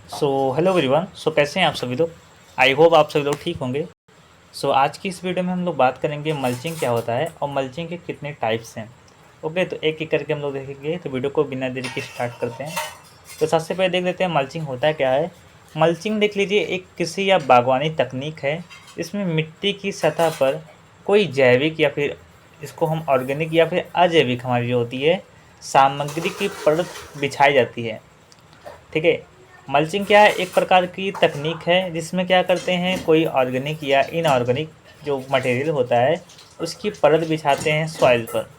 Hello everyone. कैसे हैं आप सभी लोग। आई होप आप सभी लोग ठीक होंगे। आज की इस वीडियो में हम लोग बात करेंगे मल्चिंग क्या होता है और मल्चिंग के कितने टाइप्स हैं। ओके, तो एक एक करके हम लोग देखेंगे। तो वीडियो को बिना देरी के स्टार्ट करते हैं। तो सबसे पहले देख लेते हैं मल्चिंग होता है क्या है। मल्चिंग देख लीजिए, एक कृषि या बागवानी तकनीक है। इसमें मिट्टी की सतह पर कोई जैविक या फिर इसको हम ऑर्गेनिक या फिर अजैविक हमारी जो होती है सामग्री की परत बिछाई जाती है। ठीक है। मल्चिंग क्या है, एक प्रकार की तकनीक है जिसमें क्या करते हैं, कोई ऑर्गेनिक या इनऑर्गेनिक जो मटेरियल होता है उसकी परत बिछाते हैं सॉइल पर।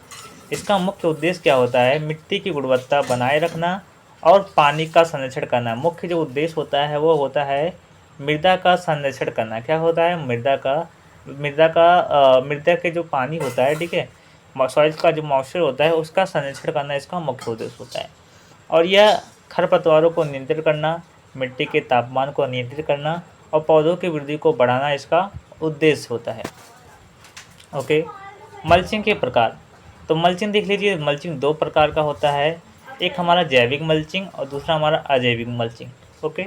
इसका मुख्य उद्देश्य क्या होता है, मिट्टी की गुणवत्ता बनाए रखना और पानी का संरक्षण करना। मुख्य जो उद्देश्य होता है वो होता है मृदा का संरक्षण करना। क्या होता है, मृदा के जो पानी होता है, ठीक है, सॉइल का जो मॉइस्चर होता है उसका संरक्षण करना इसका मुख्य उद्देश्य होता है। और यह खरपतवारों को नियंत्रित करना, मिट्टी के तापमान को नियंत्रित करना और पौधों की वृद्धि को बढ़ाना इसका उद्देश्य होता है। ओके। मल्चिंग के प्रकार। तो मल्चिंग देख लीजिए, मल्चिंग दो प्रकार का होता है। एक हमारा जैविक मल्चिंग और दूसरा हमारा अजैविक मल्चिंग। ओके।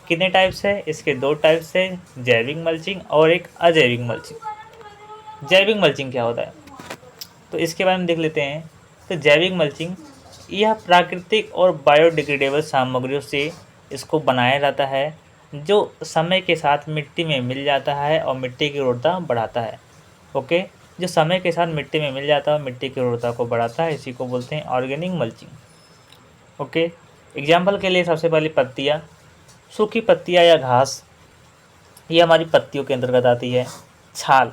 कितने टाइप्स है इसके, दो टाइप्स है, जैविक मल्चिंग और एक अजैविक मल्चिंग। जैविक मल्चिंग क्या होता है तो इसके बारे में देख लेते हैं। तो जैविक मल्चिंग यह प्राकृतिक और बायोडिग्रेडेबल सामग्रियों से इसको बनाया जाता है जो समय के साथ मिट्टी में मिल जाता है और मिट्टी की उर्वरता बढ़ाता है। ओके। जो समय के साथ मिट्टी में मिल जाता है और मिट्टी की उर्वरता को बढ़ाता है, इसी को बोलते हैं ऑर्गेनिक मल्चिंग। ओके। एग्जाम्पल के लिए सबसे पहले पत्तियाँ, सूखी पत्तियाँ या घास, ये हमारी पत्तियों के अंतर्गत आती है। छाल,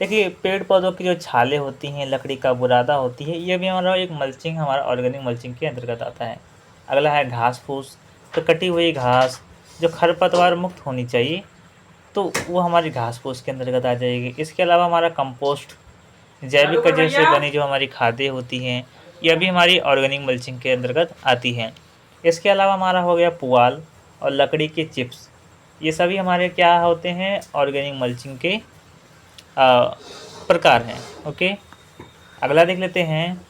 देखिए पेड़ पौधों की जो छालें होती हैं, लकड़ी का बुरादा होती है, ये भी हमारा एक मल्चिंग, हमारा ऑर्गेनिक मल्चिंग के अंतर्गत आता है। अगला है घास फूस, तो कटी हुई घास जो खरपतवार मुक्त होनी चाहिए तो वो हमारी घास फूस के अंतर्गत आ जाएगी। इसके अलावा हमारा कंपोस्ट, जैविक कचरे से बनी जो हमारी खादें होती हैं, यह भी हमारी ऑर्गेनिक मल्चिंग के अंतर्गत आती हैं। इसके अलावा हमारा हो गया पुआल और लकड़ी के चिप्स, ये सभी हमारे क्या होते हैं, ऑर्गेनिक मल्चिंग के प्रकार हैं। ओके। अगला देख लेते हैं।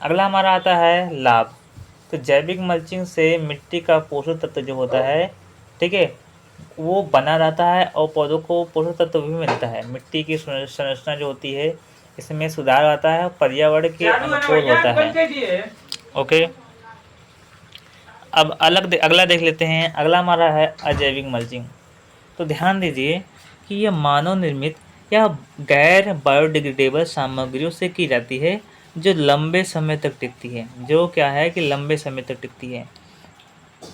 अगला हमारा आता है लाभ। तो जैविक मल्चिंग से मिट्टी का पोषक तत्व जो होता है, ठीक है, वो बना रहता है और पौधों को पोषक तत्व भी मिलता है। मिट्टी की संरचना जो होती है इसमें सुधार आता है और पर्यावरण के अनुकूल होता है। ओके। अब अगला देख लेते हैं। अगला हमारा है अजैविक मल्चिंग। तो ध्यान दीजिए कि यह मानव निर्मित या गैर बायोडिग्रेडेबल सामग्रियों से की जाती है जो लंबे समय तक टिकती है। जो क्या है कि लंबे समय तक टिकती है।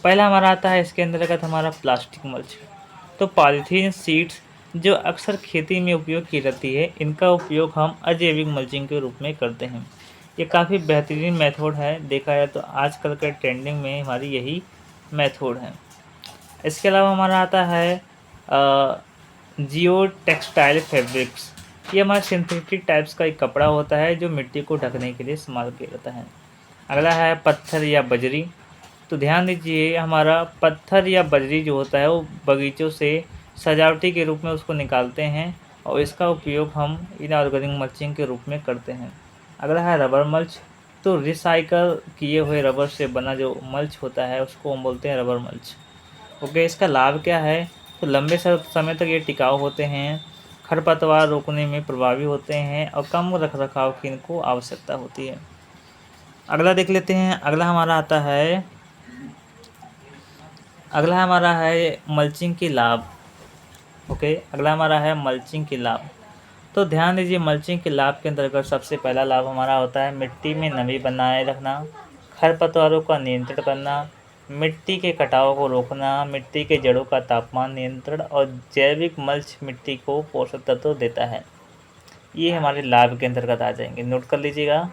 पहला हमारा आता है इसके अंतर्गत हमारा प्लास्टिक मल्च। तो पॉलीथीन शीट्स जो अक्सर खेती में उपयोग की जाती है, इनका उपयोग हम अजैविक मल्चिंग के रूप में करते हैं। ये काफ़ी बेहतरीन मेथड है, देखा जाए तो आजकल के ट्रेंडिंग में हमारी यही मेथड है। इसके अलावा हमारा आता है जियो टेक्सटाइल फैब्रिक्स। ये हमारे सिंथेटिक टाइप्स का एक कपड़ा होता है जो मिट्टी को ढकने के लिए इस्तेमाल किया जाता है। अगला है पत्थर या बजरी। तो ध्यान दीजिए, हमारा पत्थर या बजरी जो होता है वो बगीचों से सजावटी के रूप में उसको निकालते हैं और इसका उपयोग हम इनऑर्गेनिक मल्चिंग के रूप में करते हैं। अगला है रबर मल्च। तो रिसाइकल किए हुए रबर से बना जो मल्च होता है उसको हम बोलते हैं रबर मल्च। ओके। इसका लाभ क्या है, तो लंबे समय तक ये टिकाऊ होते हैं, खरपतवार रोकने में प्रभावी होते हैं और कम रखरखाव की इनको आवश्यकता होती है। अगला देख लेते हैं। अगला हमारा है मल्चिंग के लाभ। ओके। अगला हमारा है मल्चिंग के लाभ। तो ध्यान दीजिए, मल्चिंग के लाभ के अंतर्गत सबसे पहला लाभ हमारा होता है मिट्टी में नमी बनाए रखना, खरपतवारों का नियंत्रण करना, मिट्टी के कटाव को रोकना, मिट्टी के जड़ों का तापमान नियंत्रण और जैविक मल्च मिट्टी को पोषक तत्व देता है। ये हमारे लाभ के अंतर्गत आ जाएंगे, नोट कर लीजिएगा।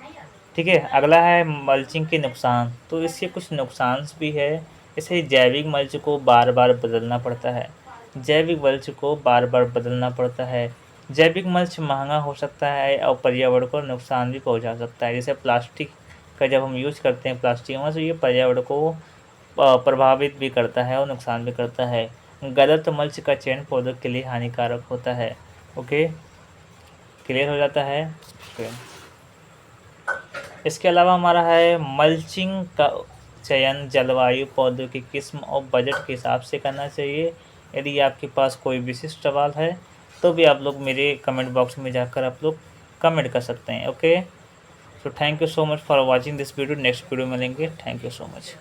ठीक है। अगला है मल्चिंग के नुकसान। तो इसके कुछ नुकसान भी है। जैसे जैविक मल्च को बार बार बदलना पड़ता है। जैविक मल्च महंगा हो सकता है और पर्यावरण को नुकसान भी पहुंचा सकता है। जैसे प्लास्टिक का जब हम यूज करते हैं, प्लास्टिक में, तो ये पर्यावरण को प्रभावित भी करता है और नुकसान भी करता है। गलत मल्च का चयन पौधों के लिए हानिकारक होता है। ओके, क्लियर हो जाता है। ओके। इसके अलावा हमारा है मल्चिंग का चयन जलवायु, पौधों की किस्म और बजट के हिसाब से करना चाहिए। यदि आपके पास कोई विशिष्ट सवाल है तो भी आप लोग मेरे कमेंट बॉक्स में जाकर आप लोग कमेंट कर सकते हैं। Okay, so thank you so much for watching this video. Next video मिलेंगे। Thank you so much.